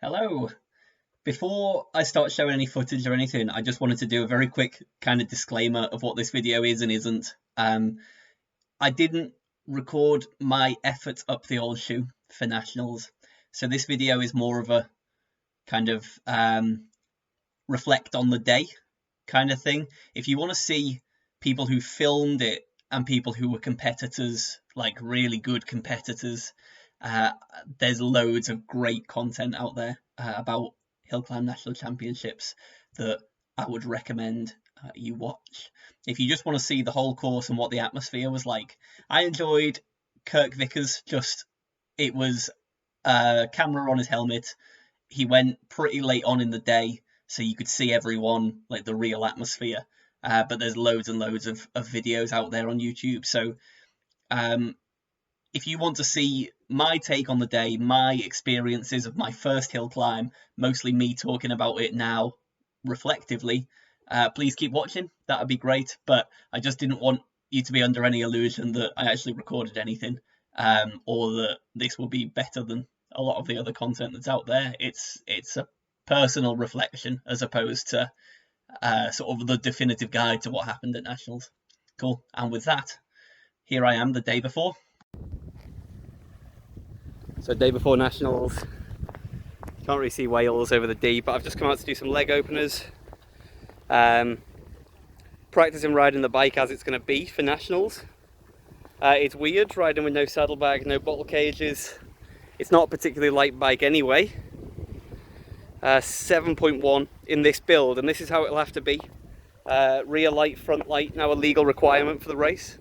Hello. Before I start showing any footage or anything, I just wanted to do a very quick kind of disclaimer of what this video is and isn't. I didn't record my effort up the old shoe for Nationals, so this video is more of a kind of reflect on the day kind of thing. If you want to see people who filmed it and people who were competitors, like really good competitors, there's loads of great content out there about Hill Climb National Championships that I would recommend you watch. If you just want to see the whole course and what the atmosphere was like, I enjoyed Kirk Vickers. It was camera on his helmet. He went pretty late on in the day, so you could see everyone, like the real atmosphere. But there's loads and loads of videos out there on YouTube. So if you want to see my take on the day, my experiences of my first hill climb, mostly me talking about it now reflectively, please keep watching. That would be great. But I just didn't want you to be under any illusion that I actually recorded anything, or that this will be better than a lot of the other content that's out there. It's a personal reflection as opposed to sort of the definitive guide to what happened at Nationals. Cool. And with that, here I am the day before. So day before Nationals, can't really see Wales over the D, but I've just come out to do some leg openers. Practicing riding the bike as it's going to be for Nationals. It's weird riding with no saddlebag, no bottle cages. It's not a particularly light bike anyway. 7.1 in this build, and this is how it'll have to be. Rear light, front light, now a legal requirement for the race,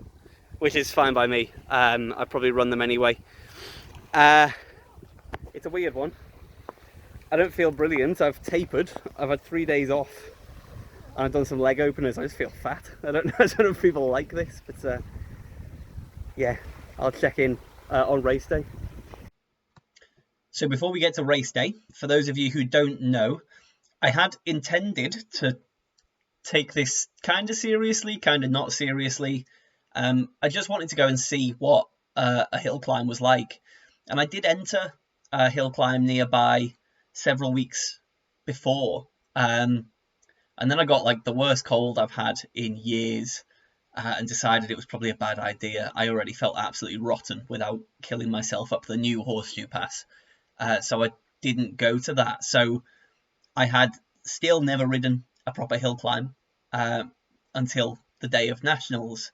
which is fine by me. I'd probably run them anyway. It's a weird one. I don't feel brilliant. I've tapered. I've had 3 days off, and I've done some leg openers. I just feel fat. I don't know if people like this, but yeah, I'll check in on race day. So before we get to race day, for those of you who don't know, I had intended to take this kind of seriously, kind of not seriously. I just wanted to go and see what a hill climb was like. And I did enter a hill climb nearby several weeks before. And then I got like the worst cold I've had in years, and decided it was probably a bad idea. I already felt absolutely rotten without killing myself up the new Horseshoe Pass. So I didn't go to that. So I had still never ridden a proper hill climb until the day of Nationals.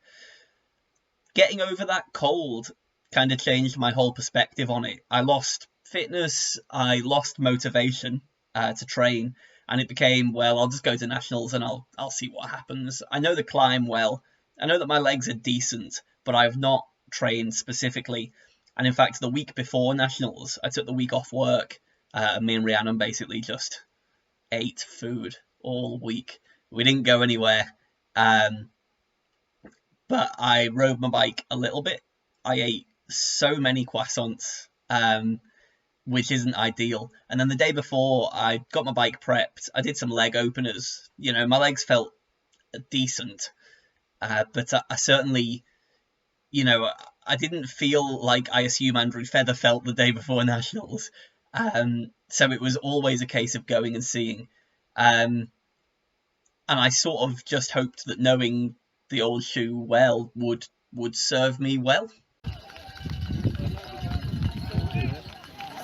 Getting over that cold kind of changed my whole perspective on it. I lost fitness, I lost motivation to train, and it became, well, I'll just go to Nationals and I'll see what happens. I know the climb well. I know that my legs are decent, but I've not trained specifically. And in fact, the week before Nationals, I took the week off work. Me and Rhiannon basically just ate food all week. We didn't go anywhere. But I rode my bike a little bit. I ate so many croissants, which isn't ideal. And then the day before, I got my bike prepped. I did some leg openers. You know, my legs felt decent. But I certainly, you know, I didn't feel like I assume Andrew Feather felt the day before Nationals. So it was always a case of going and seeing. And I sort of just hoped that knowing the old shoe well would serve me well.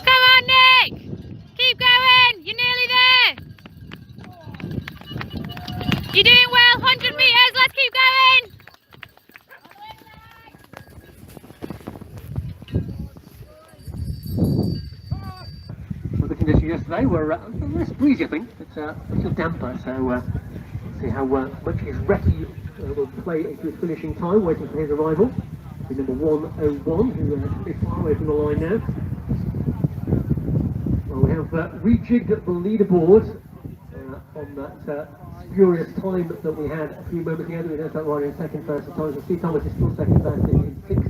Come on, Nick! Keep going! You're nearly there! You're doing well, 100 metres, let's keep going! Well, the conditions yesterday were less breezy, I think, but a little damper, so we'll see how much his recce will play into his finishing time, waiting for his arrival. With number 101, who is far away from the line now. Well, we have rejigged the leaderboard on that spurious time that we had a few moments ago. We don't start riding second first at times. Steve Thomas is still second first in 6.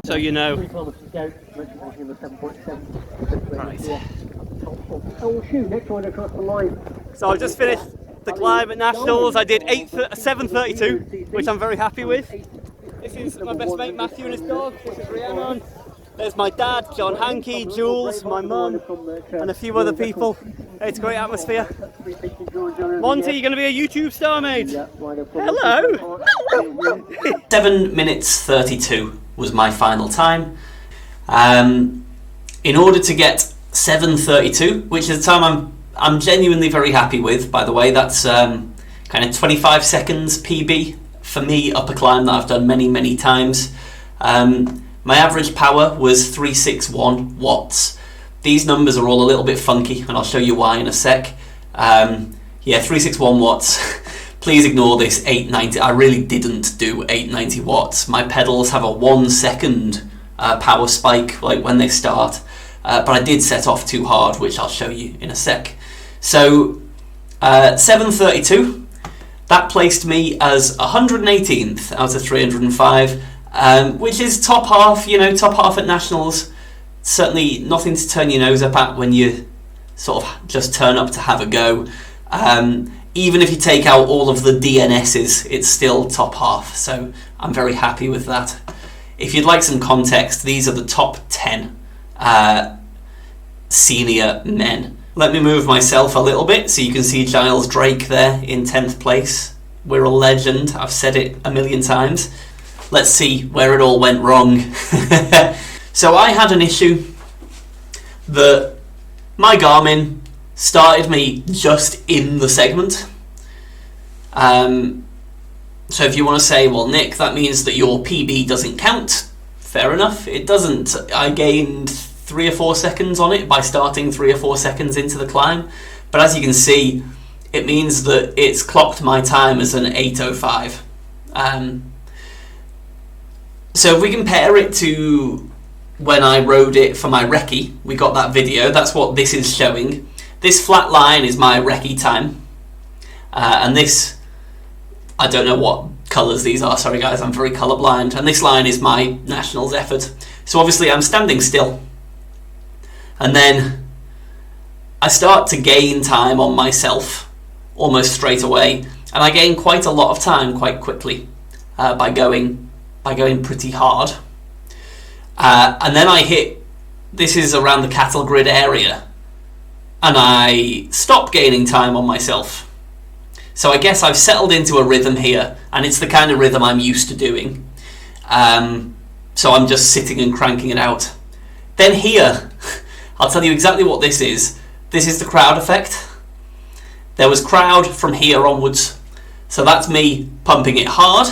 So you know. 3 kilometres to go. In the 7.7. Right. Oh, shoot, next one across the line. So I've just finished the climb at Nationals. I did 7:32, which I'm very happy with. This is my best mate Matthew and his dog. This is Rhiannon. There's my dad, John Hankey, Jules, my mum, and a few other people. It's a great atmosphere. Monty, you're going to be a YouTube star, mate. Hello. 7 minutes 32 was my final time. In order to get 7:32, which is a time I'm genuinely very happy with, by the way. That's kind of 25 seconds PB for me up a climb that I've done many times. My average power was 361 watts. These numbers are all a little bit funky, and I'll show you why in a sec. Yeah, 361 watts. Please ignore this 890. I really didn't do 890 watts. My pedals have a 1 second power spike, like when they start. But I did set off too hard, which I'll show you in a sec. So 7:32, that placed me as 118th out of 305, which is top half, you know, top half at Nationals. Certainly nothing to turn your nose up at when you sort of just turn up to have a go. Even if you take out all of the DNSs, it's still top half, so I'm very happy with that. If you'd like some context, these are the top 10 senior men. Let me move myself a little bit so you can see Giles Drake there in 10th place. We're a legend, I've said it a million times. Let's see where it all went wrong. So I had an issue that my Garmin started me just in the segment. So if you want to say, well, Nick, that means that your PB doesn't count, fair enough, it doesn't. I gained 3 or 4 seconds on it by starting 3 or 4 seconds into the climb, but as you can see, it means that it's clocked my time as an 8:05. So if we compare it to when I rode it for my recce, we got that video, that's what this is showing. This flat line is my recce time, and this, I don't know what colours these are, sorry guys, I'm very colourblind, and this line is my Nationals effort. So obviously I'm standing still, and then I start to gain time on myself almost straight away, and I gain quite a lot of time quite quickly by going pretty hard. And then I hit, this is around the cattle grid area, and I stop gaining time on myself. So I guess I've settled into a rhythm here, and it's the kind of rhythm I'm used to doing. So I'm just sitting and cranking it out. Then here, I'll tell you exactly what this is. This is the crowd effect. There was crowd from here onwards. So that's me pumping it hard.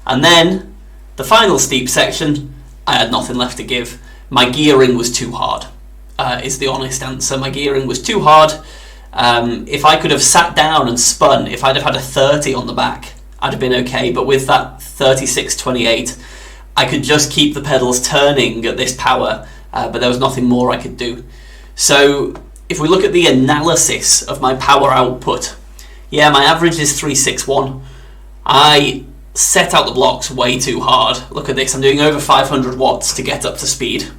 And then the final steep section, I had nothing left to give. My gearing was too hard, is the honest answer. My gearing was too hard. If I could have sat down and spun, if I'd have had a 30 on the back, I'd have been okay. But with that 36.28, I could just keep the pedals turning at this power, but there was nothing more I could do. So if we look at the analysis of my power output, yeah, my average is 361. I set out the blocks way too hard. Look at this, I'm doing over 500 watts to get up to speed.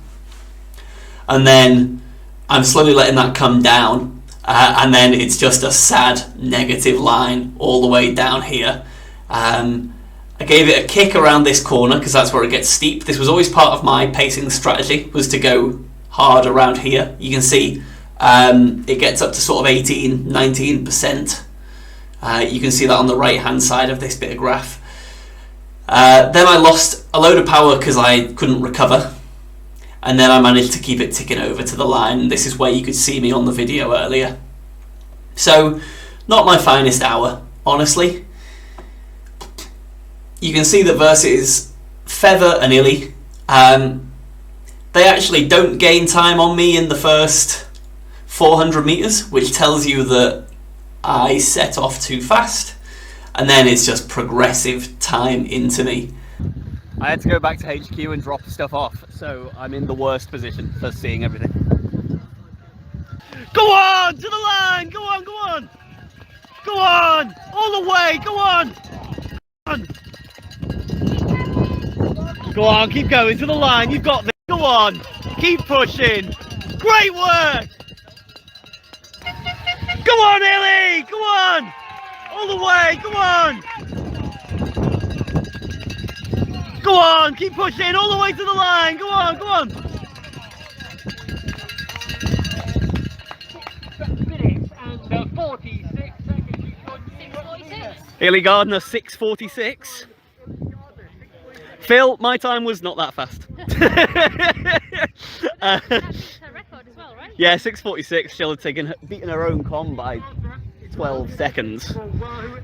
And then I'm slowly letting that come down, and then it's just a sad negative line all the way down here. I gave it a kick around this corner because that's where it gets steep. This was always part of my pacing strategy, was to go hard around here. You can see it gets up to sort of 18-19%. You can see that on the right hand side of this bit of graph. Then I lost a load of power because I couldn't recover, and then I managed to keep it ticking over to the line. This is where you could see me on the video earlier. So not my finest hour, honestly. You can see that versus Feather and Illy, they actually don't gain time on me in the first 400 meters, which tells you that I set off too fast, and then it's just progressive time into me. I had to go back to HQ and drop stuff off, so I'm in the worst position for seeing everything. Go on! To the line! Go on, go on! Go on! All the way! Go on! Go on, keep going to the line, you've got this. Go on! Keep pushing! Great work! Go on, Illy! Go on! All the way! Go on! Go on, keep pushing all the way to the line. Go on, go on. Minutes and 46 seconds. 6:46. Illy Gardner 6:46. Phil, my time was not that fast. That's her record as well, right? Yeah, 6:46. She'll have beaten her own con by 12 seconds.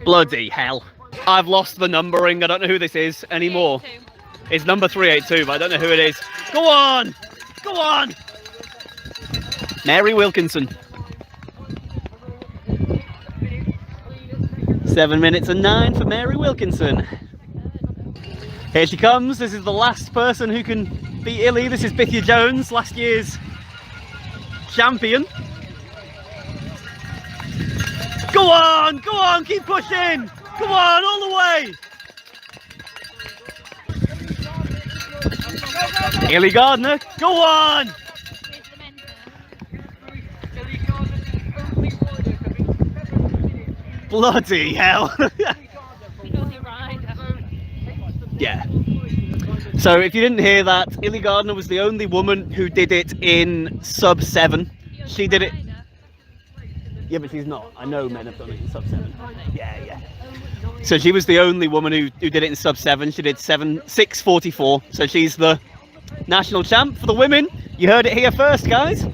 Bloody hell. I've lost the numbering. I don't know who this is anymore. 382. It's number 382, but I don't know who it is. Go on! Go on! Mary Wilkinson. 7 minutes and 9 for Mary Wilkinson. Here she comes. This is the last person who can beat Illy. This is Bithia Jones, last year's champion. Go on! Go on! Keep pushing! Come on! All the way! Illy Gardner, go on! Here's the men's now. Bloody hell! The only rider. Yeah. So if you didn't hear that, Illy Gardner was the only woman who did it in sub 7. She did it. Yeah, but she's not. I know men have done it in sub 7. Yeah, yeah. So she was the only woman who did it in sub 7. She did 6:44. So she's the national champ for the women. You heard it here first, guys.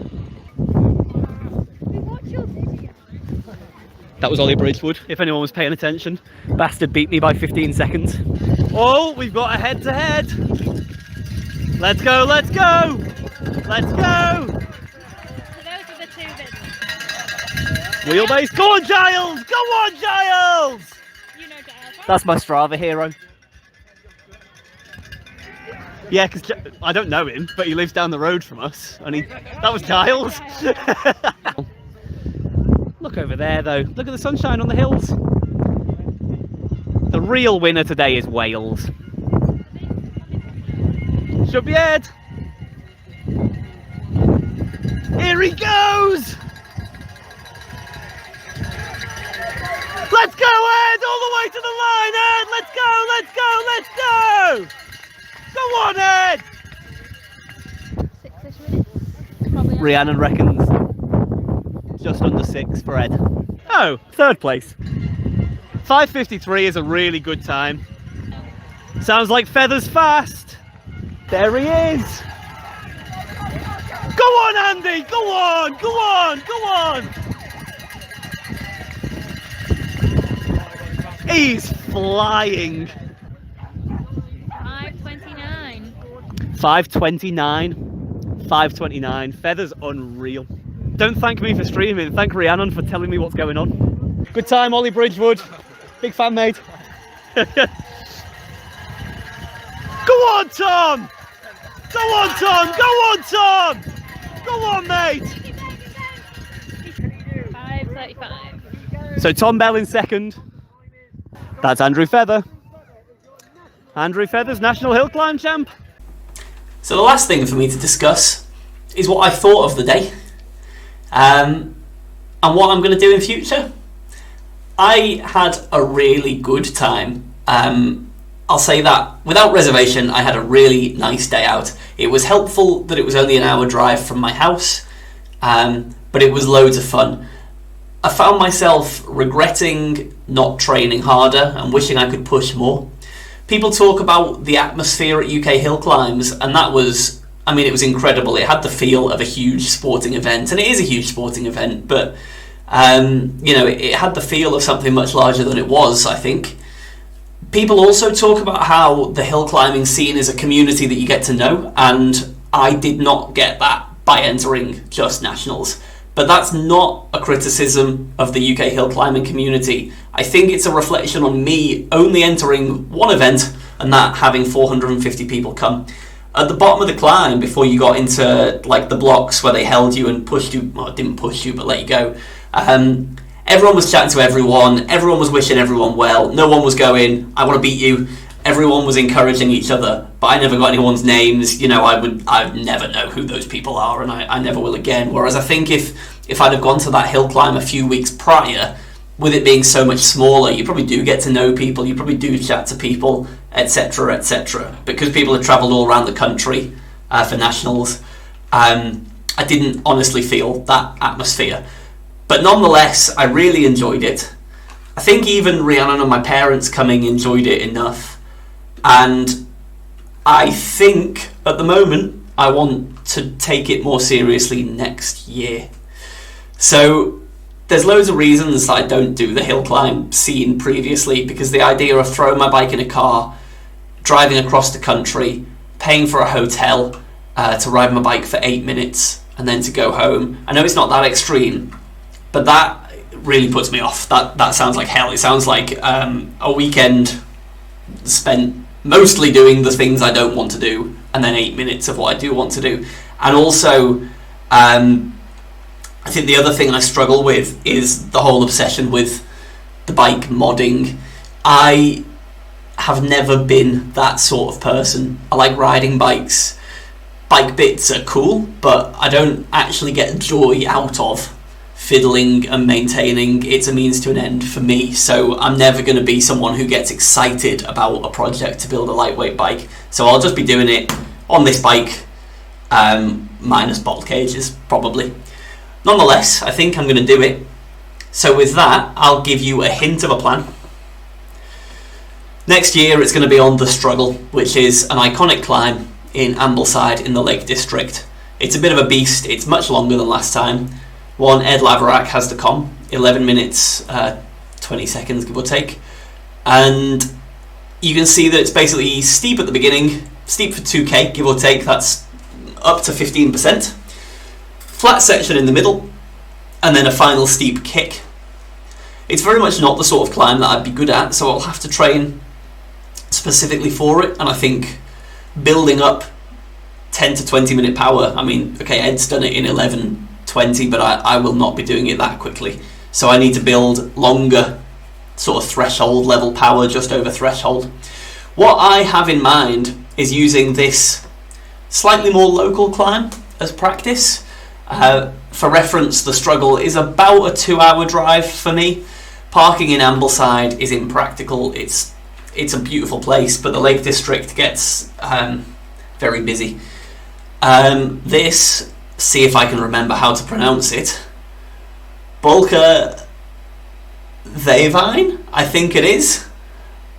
That was Ollie Bridgewood, if anyone was paying attention. Bastard beat me by 15 seconds. Oh, we've got a head-to-head. Let's go, let's go! Let's go! So those are the two that Wheelbase. Go on, Giles! Go on, Giles! you know Giles, right? That's my Strava hero. Yeah, because I don't know him, but he lives down the road from us. And that was Giles. Look over there, though. Look at the sunshine on the hills. The real winner today is Wales. Should be Ed. Here he goes! Let's go, Ed! All the way to the line, Ed! Let's go, let's go, let's go! Go on, Ed! 6-ish minutes. Probably. Rhiannon reckons just under 6 for Ed. Oh, third place. 5:53 is a really good time. Sounds like Feather's fast. There he is. Go on, Andy! Go on! Go on! Go on! He's flying. 5:29. 5:29. 5:29. Feather's unreal. Don't thank me for streaming. Thank Rhiannon for telling me what's going on. Good time, Ollie Bridgewood. Big fan, mate. Go on, Tom! Go on, Tom! Go on, Tom! Go on, mate! 5:35. So Tom Bell in second. That's Andrew Feather. Andrew Feather's National Hill Climb champ. So the last thing for me to discuss is what I thought of the day. And what I'm going to do in future. I had a really good time. I'll say that without reservation, I had a really nice day out. It was helpful that it was only an hour drive from my house, but it was loads of fun. I found myself regretting not training harder and wishing I could push more. People talk about the atmosphere at UK hill climbs, and that was, I mean, it was incredible. It had the feel of a huge sporting event, and it is a huge sporting event, but you know, it had the feel of something much larger than it was, I think. People also talk about how the hill climbing scene is a community that you get to know, and I did not get that by entering just nationals. But that's not a criticism of the UK hill climbing community. I think it's a reflection on me only entering one event and that having 450 people come. At the bottom of the climb, before you got into like the blocks where they held you and pushed you, well, didn't push you, but let you go, everyone was chatting to everyone was wishing everyone well, no one was going, I want to beat you. Everyone was encouraging each other, but I never got anyone's names. You know, I'd never know who those people are, and I never will again. Whereas I think if I'd have gone to that hill climb a few weeks prior, with it being so much smaller, you probably do get to know people, you probably do chat to people, etc, etc. Because people have travelled all around the country for nationals, I didn't honestly feel that atmosphere. But nonetheless, I really enjoyed it. I think even Rhiannon and my parents coming enjoyed it enough. And I think, at the moment, I want to take it more seriously next year. So there's loads of reasons that I don't do the hill climb scene previously, because the idea of throwing my bike in a car, driving across the country, paying for a hotel to ride my bike for 8 minutes and then to go home. I know it's not that extreme, but that really puts me off. That sounds like hell. It sounds like a weekend spent mostly doing the things I don't want to do, and then 8 minutes of what I do want to do. And also, I think the other thing I struggle with is the whole obsession with the bike modding. I have never been that sort of person. I like riding bikes. Bike bits are cool, but I don't actually get joy out of fiddling and maintaining. It's a means to an end for me, so I'm never going to be someone who gets excited about a project to build a lightweight bike. So I'll just be doing it on this bike, minus bottle cages, probably. Nonetheless, I think I'm going to do it. So with that, I'll give you a hint of a plan. Next year, it's going to be on The Struggle, which is an iconic climb in Ambleside in the Lake District. It's a bit of a beast. It's much longer than last time. One Ed Laverack has the com, 11 minutes, 20 seconds, give or take. And you can see that it's basically steep at the beginning, steep for 2k, give or take, that's up to 15%. Flat section in the middle, and then a final steep kick. It's very much not the sort of climb that I'd be good at, so I'll have to train specifically for it. And I think building up 10 to 20 minute power, I mean, okay, Ed's done it in 11:20, but I will not be doing it that quickly. So I need to build longer sort of threshold level power, just over threshold. What I have in mind is using this slightly more local climb as practice. For reference, The Struggle is about a 2-hour drive for me. Parking in Ambleside is impractical. It's a beautiful place, but the Lake District gets very busy. This, see if I can remember how to pronounce it. Bulka Thevine, I think it is.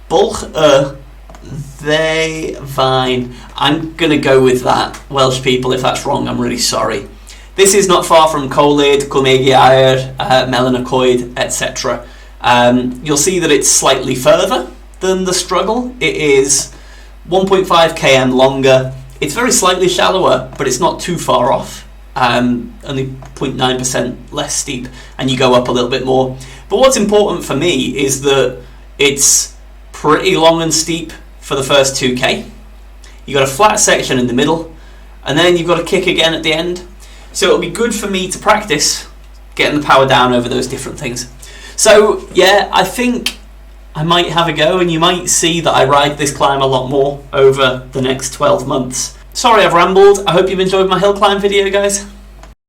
Bulka Thevine. I'm going to go with that. Welsh people, if that's wrong, I'm really sorry. This is not far from Colid, Cwmegi Melanacoid, etc. You'll see that it's slightly further than The Struggle. It is 1.5 km longer. It's very slightly shallower, but it's not too far off. Only 0.9% less steep, and you go up a little bit more. But what's important for me is that it's pretty long and steep for the first 2k. You've got a flat section in the middle, and then you've got a kick again at the end. So it'll be good for me to practice getting the power down over those different things. So yeah, I think I might have a go, and you might see that I ride this climb a lot more over the next 12 months. Sorry I've rambled. I hope you've enjoyed my hill climb video, guys.